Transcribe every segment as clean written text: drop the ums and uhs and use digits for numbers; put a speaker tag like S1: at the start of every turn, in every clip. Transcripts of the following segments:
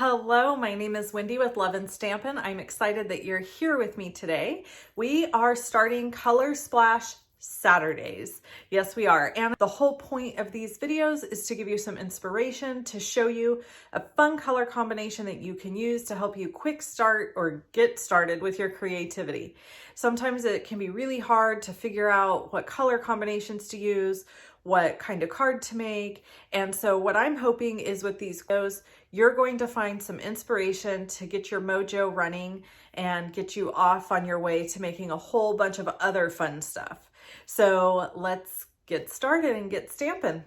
S1: Hello, my name is Wendy with Love and Stampin'. I'm excited that you're here with me today. We are starting Color Splash Saturdays. Yes, we are. And the whole point of these videos is to give you some inspiration, to show you a fun color combination that you can use to help you quick start or get started with your creativity. Sometimes it can be really hard to figure out what color combinations to use, what kind of card to make. And so what I'm hoping is with these videos, you're going to find some inspiration to get your mojo running and get you off on your way to making a whole bunch of other fun stuff. So let's get started and get stamping.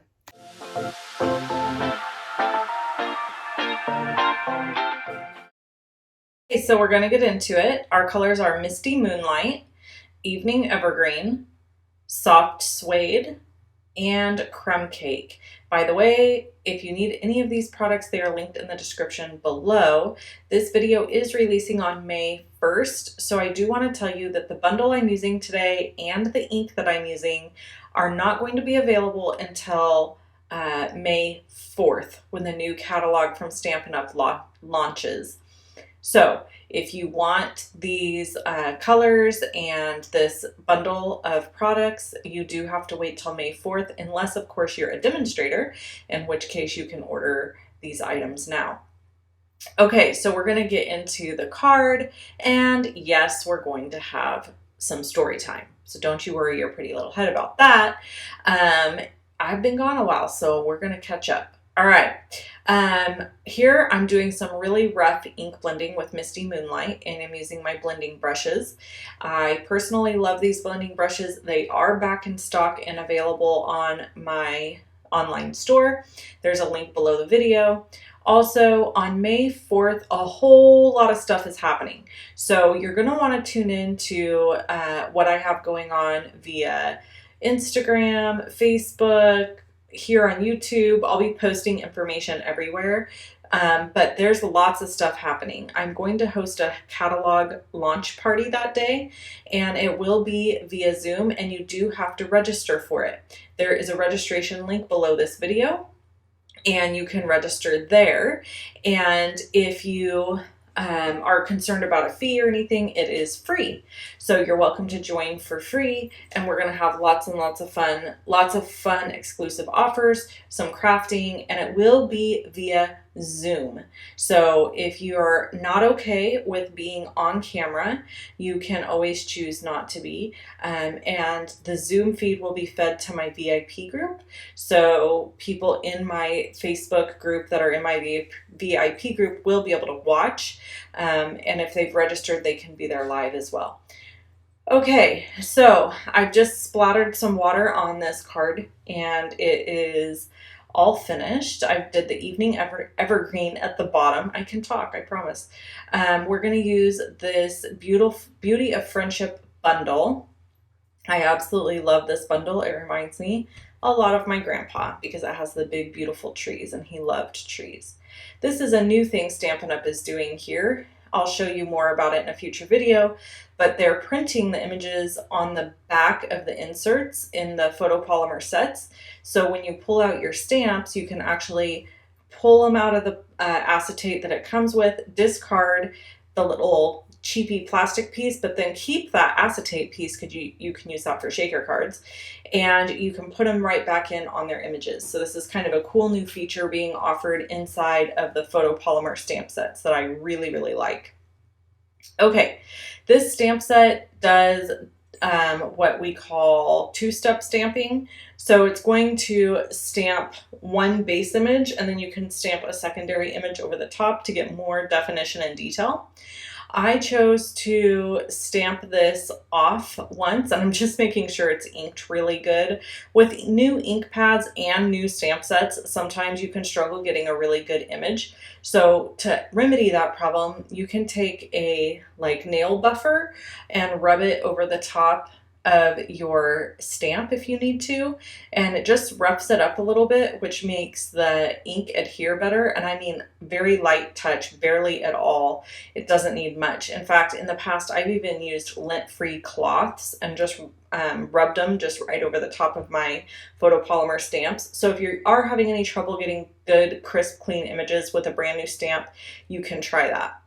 S1: Okay, so we're going to get into it. Our colors are Misty Moonlight, Evening Evergreen, Soft Suede, and Crumb Cake. By the way, if you need any of these products, they are linked in the description below. This video is releasing on May 1st, so I do want to tell you that the bundle I'm using today and the ink that I'm using are not going to be available until May 4th, when the new catalog from Stampin' UP launches. So if you want these colors and this bundle of products, you do have to wait till May 4th, unless of course you're a demonstrator, in which case you can order these items now. Okay, so we're going to get into the card, and yes, we're going to have some story time. So don't you worry your pretty little head about that. I've been gone a while, so we're going to catch up. All right, here I'm doing some really rough ink blending with Misty Moonlight, and I'm using my blending brushes. I personally love these blending brushes. They are back in stock and available on my online store. There's a link below the video. Also, on May 4th, a whole lot of stuff is happening. So you're going to want to tune in to what I have going on via Instagram, Facebook, here on YouTube. I'll be posting information everywhere, but there's lots of stuff happening. I'm going to host a catalog launch party that day, and it will be via Zoom, and you do have to register for it. There is a registration link below this video, and you can register there. And if you are concerned about a fee or anything, it is free. So you're welcome to join for free, and we're going to have lots and lots of fun exclusive offers, some crafting, and it will be via Zoom. So if you're not okay with being on camera, you can always choose not to be. And the Zoom feed will be fed to my VIP group. So people in my Facebook group that are in my VIP group will be able to watch. And if they've registered, they can be there live as well. Okay, so I've just splattered some water on this card, and it is all finished. I did the Evening Evergreen at the bottom. I can talk, I promise. We're going to use this Beauty of Friendship bundle. I absolutely love this bundle. It reminds me a lot of my grandpa because it has the big, beautiful trees, and he loved trees. This is a new thing Stampin' Up! Is doing here. I'll show you more about it in a future video, but they're printing the images on the back of the inserts in the photopolymer sets. So when you pull out your stamps, you can actually pull them out of the acetate that it comes with, discard the little cheapy plastic piece, but then keep that acetate piece because you can use that for shaker cards, and you can put them right back in on their images. So this is kind of a cool new feature being offered inside of the photopolymer stamp sets that I really, really like. Okay, this stamp set does what we call two-step stamping. So it's going to stamp one base image, and then you can stamp a secondary image over the top to get more definition and detail. I chose to stamp this off once, and I'm just making sure it's inked really good. With new ink pads and new stamp sets, sometimes you can struggle getting a really good image. So to remedy that problem, you can take a nail buffer and rub it over the top of your stamp if you need to, and it just roughs it up a little bit, which makes the ink adhere better. And I mean very light touch, barely at all. It doesn't need much. In fact, in the past, I've even used lint-free cloths and just rubbed them just right over the top of my photopolymer stamps. So if you are having any trouble getting good, crisp, clean images with a brand new stamp, you can try that.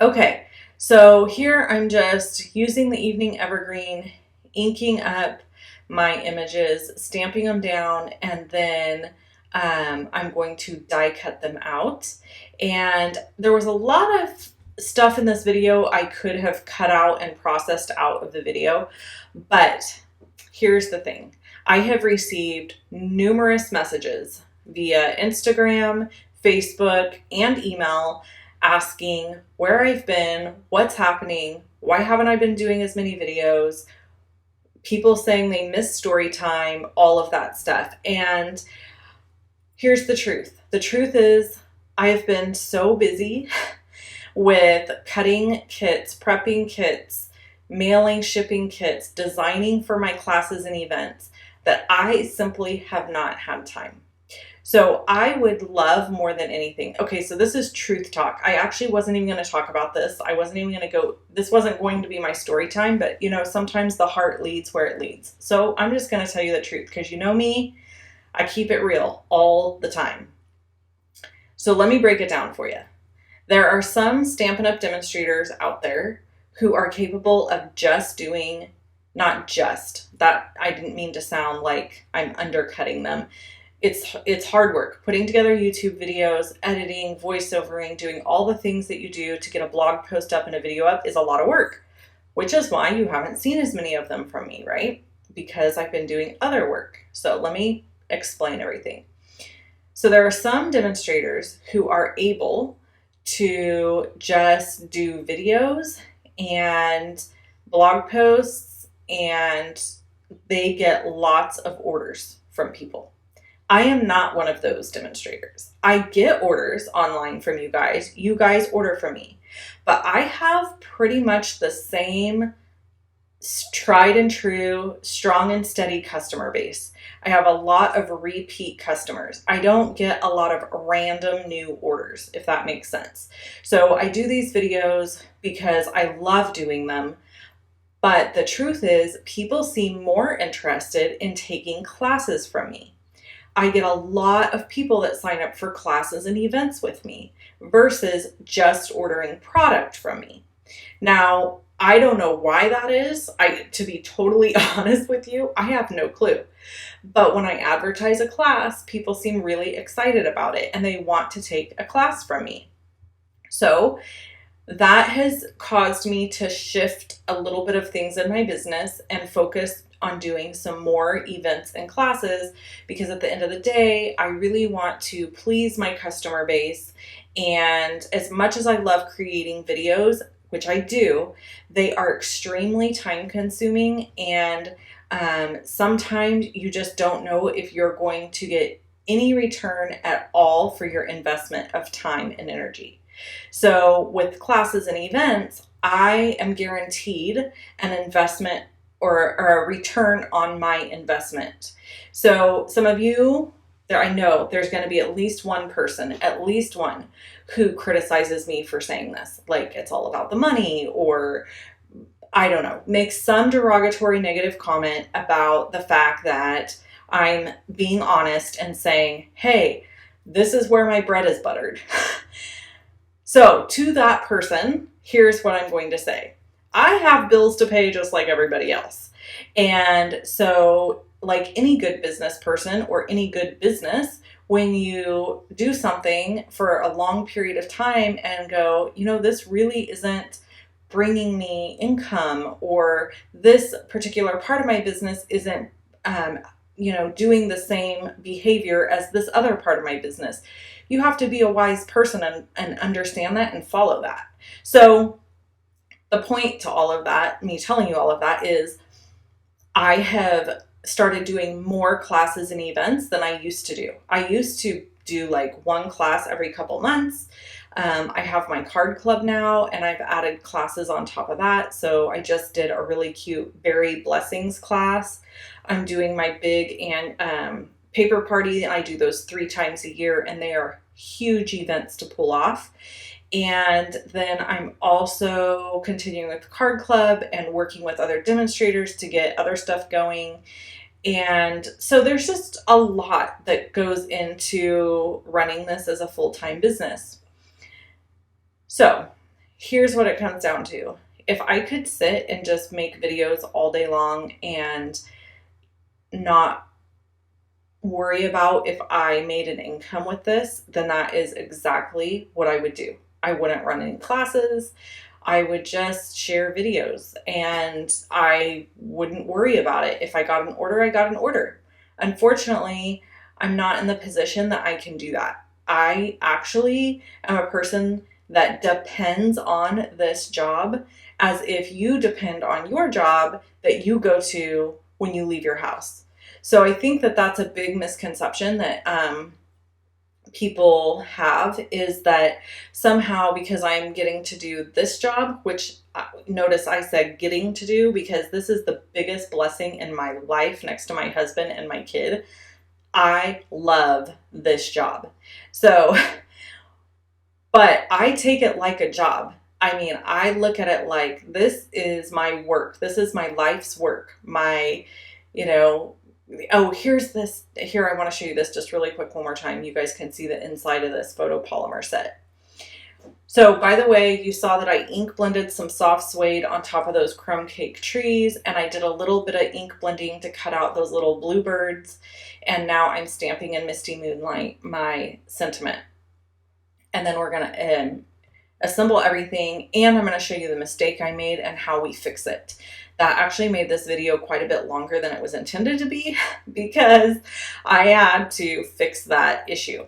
S1: Okay, so here I'm just using the evening evergreen, inking up my images, stamping them down, and then I'm going to die cut them out. And there was a lot of stuff in this video I could have cut out and processed out of the video, but here's the thing. I have received numerous messages via Instagram, Facebook, and email asking where I've been, what's happening, why haven't I been doing as many videos, people saying they miss story time, all of that stuff. And here's the truth. The truth is I have been so busy with cutting kits, prepping kits, mailing, shipping kits, designing for my classes and events that I simply have not had time. So I would love more than anything. Okay, so this is truth talk. I actually wasn't even going to talk about this. I wasn't even going to go, this wasn't going to be my story time, but you know, sometimes the heart leads where it leads. So I'm just going to tell you the truth because you know me, I keep it real all the time. So let me break it down for you. There are some Stampin' Up! Demonstrators out there who are capable of just doing, not just, that I didn't mean to sound like I'm undercutting them. It's hard work. Putting together YouTube videos, editing, voiceovering, doing all the things that you do to get a blog post up and a video up is a lot of work, which is why you haven't seen as many of them from me, right? Because I've been doing other work. So let me explain everything. So there are some demonstrators who are able to just do videos and blog posts, and they get lots of orders from people. I am not one of those demonstrators. I get orders online from you guys. You guys order from me. But I have pretty much the same tried and true, strong and steady customer base. I have a lot of repeat customers. I don't get a lot of random new orders, if that makes sense. So I do these videos because I love doing them. But the truth is, people seem more interested in taking classes from me. I get a lot of people that sign up for classes and events with me versus just ordering product from me. Now, I don't know why that is. To be totally honest with you, I have no clue. But when I advertise a class, people seem really excited about it and they want to take a class from me. So that has caused me to shift a little bit of things in my business and focus on doing some more events and classes, because at the end of the day, I really want to please my customer base. And as much as I love creating videos, which I do, they are extremely time consuming, and sometimes you just don't know if you're going to get any return at all for your investment of time and energy. So with classes and events, I am guaranteed an investment or a return on my investment. So some of you, I know there's going to be at least one person, at least one, who criticizes me for saying this, like it's all about the money, or I don't know, makes some derogatory negative comment about the fact that I'm being honest and saying, hey, this is where my bread is buttered. So to that person, here's what I'm going to say. I have bills to pay just like everybody else. And so like any good business person or any good business, when you do something for a long period of time and go, you know, this really isn't bringing me income, or this particular part of my business isn't, doing the same behavior as this other part of my business. You have to be a wise person and understand that and follow that. So the point to all of that, me telling you all of that, is I have started doing more classes and events than I used to do. I used to do like one class every couple months. I have my card club now, and I've added classes on top of that. So I just did a really cute berry blessings class. I'm doing my big and paper party. I do those 3 times a year, and they are huge events to pull off. And then I'm also continuing with the card club and working with other demonstrators to get other stuff going. And so there's just a lot that goes into running this as a full-time business. So here's what it comes down to. If I could sit and just make videos all day long and not worry about if I made an income with this, then that is exactly what I would do. I wouldn't run any classes. I would just share videos and I wouldn't worry about it. If I got an order, I got an order. Unfortunately, I'm not in the position that I can do that. I actually am a person that depends on this job as if you depend on your job that you go to when you leave your house. So I think that that's a big misconception that people have, is that somehow because I'm getting to do this job, which notice I said getting to do because this is the biggest blessing in my life next to my husband and my kid. I love this job. So, but I take it like a job. I mean, I look at it like this is my work. This is my life's work. My, you know, oh, here's this. Here, I want to show you this just really quick one more time. You guys can see the inside of this photopolymer set. So, by the way, you saw that I ink blended some soft suede on top of those crumb cake trees, and I did a little bit of ink blending to cut out those little bluebirds, and now I'm stamping in Misty Moonlight my sentiment. And then we're going to assemble everything, and I'm going to show you the mistake I made and how we fix it. That actually made this video quite a bit longer than it was intended to be because I had to fix that issue.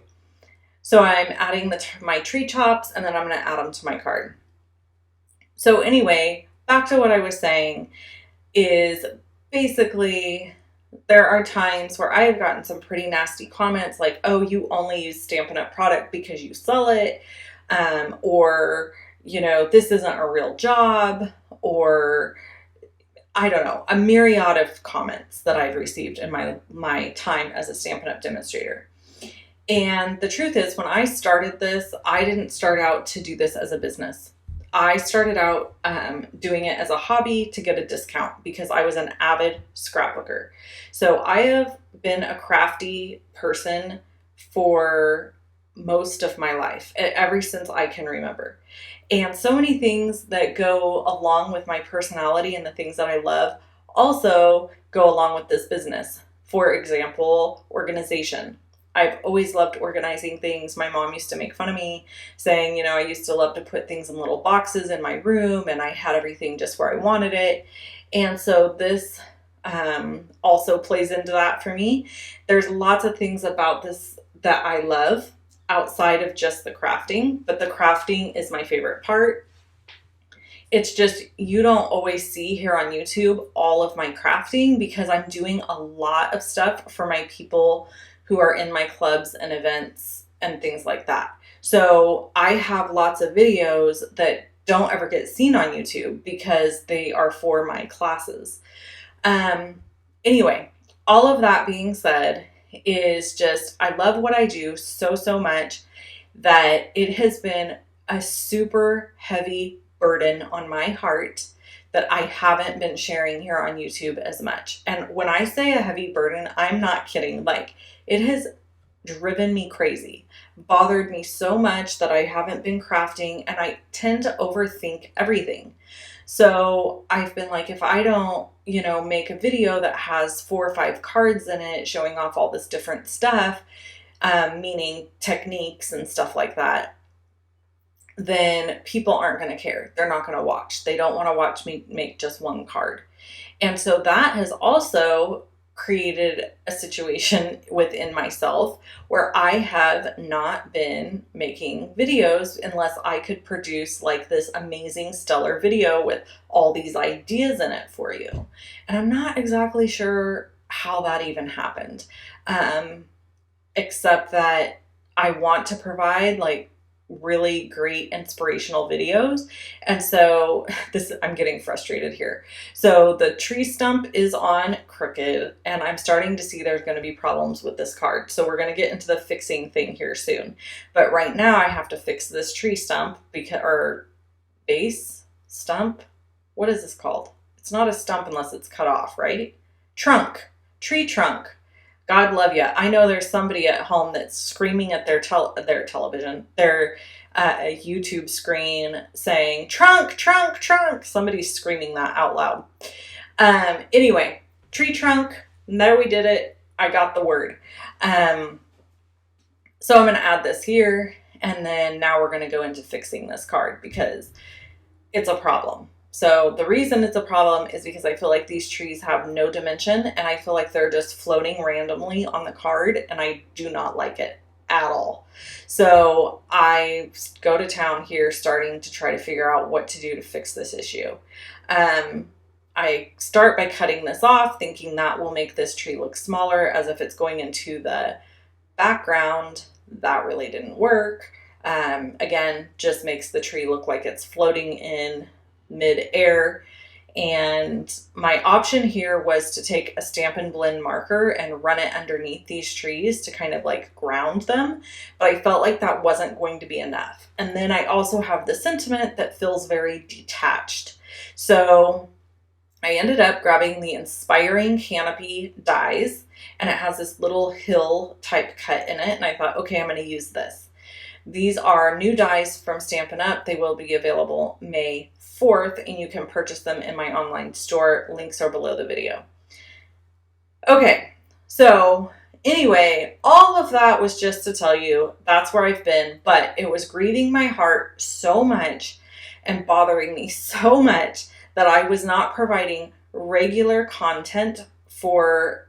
S1: So I'm adding my tree tops, and then I'm going to add them to my card. So anyway, back to what I was saying is basically there are times where I have gotten some pretty nasty comments like, oh, you only use Stampin' Up! Product because you sell it, or, you know, this isn't a real job, or I don't know, a myriad of comments that I've received in my time as a Stampin' Up! Demonstrator. And the truth is, when I started this, I didn't start out to do this as a business. I started out doing it as a hobby to get a discount because I was an avid scrapbooker. So I have been a crafty person for most of my life, ever since I can remember. And so many things that go along with my personality and the things that I love also go along with this business. For example, organization. I've always loved organizing things. My mom used to make fun of me saying, you know, I used to love to put things in little boxes in my room and I had everything just where I wanted it. And so this also plays into that for me. There's lots of things about this that I love outside of just the crafting, but the crafting is my favorite part. It's just, you don't always see here on YouTube all of my crafting because I'm doing a lot of stuff for my people who are in my clubs and events and things like that. So I have lots of videos that don't ever get seen on YouTube because they are for my classes. Anyway, all of that being said is just, I love what I do so much that it has been a super heavy burden on my heart that I haven't been sharing here on YouTube as much. And when I say a heavy burden, I'm not kidding. Like, it has driven me crazy, bothered me so much that I haven't been crafting, and I tend to overthink everything. So I've been like, if I don't, you know, make a video that has 4 or 5 cards in it showing off all this different stuff, meaning techniques and stuff like that, then people aren't going to care. They're not going to watch. They don't want to watch me make just one card. And so that has also created a situation within myself where I have not been making videos unless I could produce like this amazing stellar video with all these ideas in it for you. And I'm not exactly sure how that even happened, except that I want to provide like really great inspirational videos. And so I'm getting frustrated here. So the tree stump is on crooked and I'm starting to see there's going to be problems with this card. So we're going to get into the fixing thing here soon. But right now I have to fix this tree stump or base stump. What is this called? It's not a stump unless it's cut off, right? Trunk. tree trunk. God love you. I know there's somebody at home that's screaming at their television, their YouTube screen saying, trunk, trunk, trunk. Somebody's screaming that out loud. Anyway, tree trunk. There we did it. I got the word. So I'm going to add this here. And then now we're going to go into fixing this card because it's a problem. So the reason it's a problem is because I feel like these trees have no dimension and I feel like they're just floating randomly on the card and I do not like it at all. So I go to town here starting to try to figure out what to do to fix this issue. I start by cutting this off, thinking that will make this tree look smaller as if it's going into the background. That really didn't work. Again, just makes the tree look like it's floating in mid-air. And my option here was to take a Stampin' Blend marker and run it underneath these trees to kind of like ground them. But I felt like that wasn't going to be enough. And then I also have the sentiment that feels very detached. So I ended up grabbing the Inspiring Canopy dies, and it has this little hill type cut in it. And I thought, okay, I'm going to use this. These are new dies from Stampin' Up. They will be available May 4th, and you can purchase them in my online store. Links are below the video. Okay, so anyway, all of that was just to tell you that's where I've been, but it was grieving my heart so much and bothering me so much that I was not providing regular content for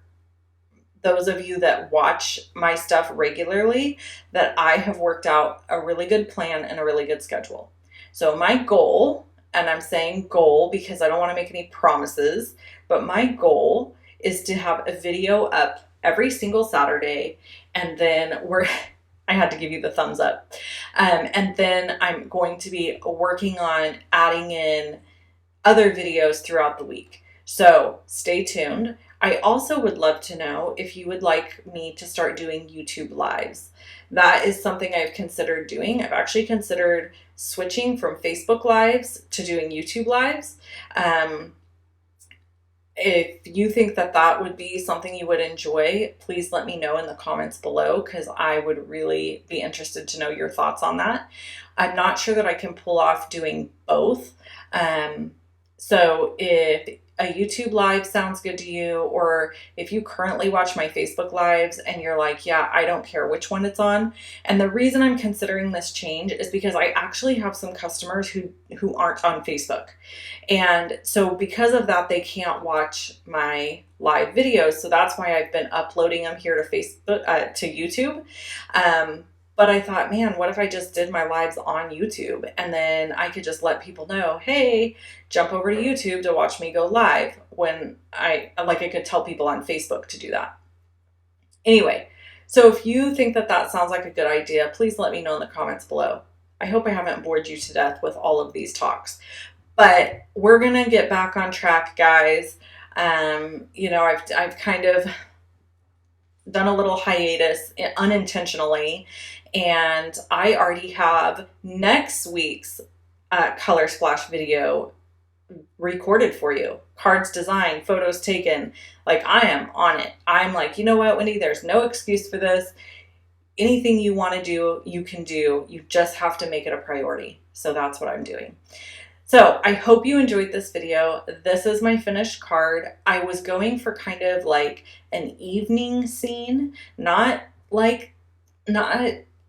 S1: those of you that watch my stuff regularly, that I have worked out a really good plan and a really good schedule. So my goal, and I'm saying goal because I don't want to make any promises, but my goal is to have a video up every single Saturday, and then I had to give you the thumbs up. And then I'm going to be working on adding in other videos throughout the week. So stay tuned. I also would love to know if you would like me to start doing YouTube lives. That is something I've considered doing. I've actually considered switching from Facebook lives to doing YouTube lives. If you think that that would be something you would enjoy, please let me know in the comments below because I would really be interested to know your thoughts on that. I'm not sure that I can pull off doing both. So if a YouTube live sounds good to you, or if you currently watch my Facebook lives and you're like, yeah, I don't care which one it's on. And the reason I'm considering this change is because I actually have some customers who aren't on Facebook. And so because of that, they can't watch my live videos. So that's why I've been uploading them here to Facebook, to YouTube. But I thought, man, what if I just did my lives on YouTube and then I could just let people know, hey, jump over to YouTube to watch me go live, when I could tell people on Facebook to do that. Anyway, so if you think that that sounds like a good idea, please let me know in the comments below. I hope I haven't bored you to death with all of these talks, but we're going to get back on track, guys. I've kind of done a little hiatus unintentionally, and I already have next week's color splash video recorded for you. Cards designed, photos taken. Like, I am on it. I'm like, you know what, Wendy, there's no excuse for this. Anything you want to do, you can do. You just have to make it a priority. So that's what I'm doing. So I hope you enjoyed this video. This is my finished card. I was going for kind of like an evening scene, not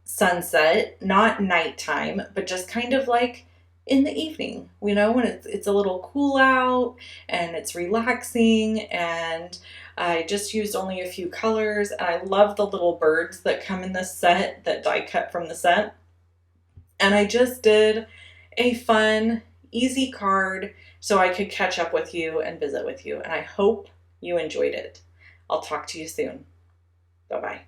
S1: sunset, not nighttime, but just kind of like in the evening, when it's a little cool out and it's relaxing. And I just used only a few colors, and I love the little birds that come in this set that die cut from the set. And I just did a fun, easy card so I could catch up with you and visit with you. And I hope you enjoyed it. I'll talk to you soon. Bye-bye.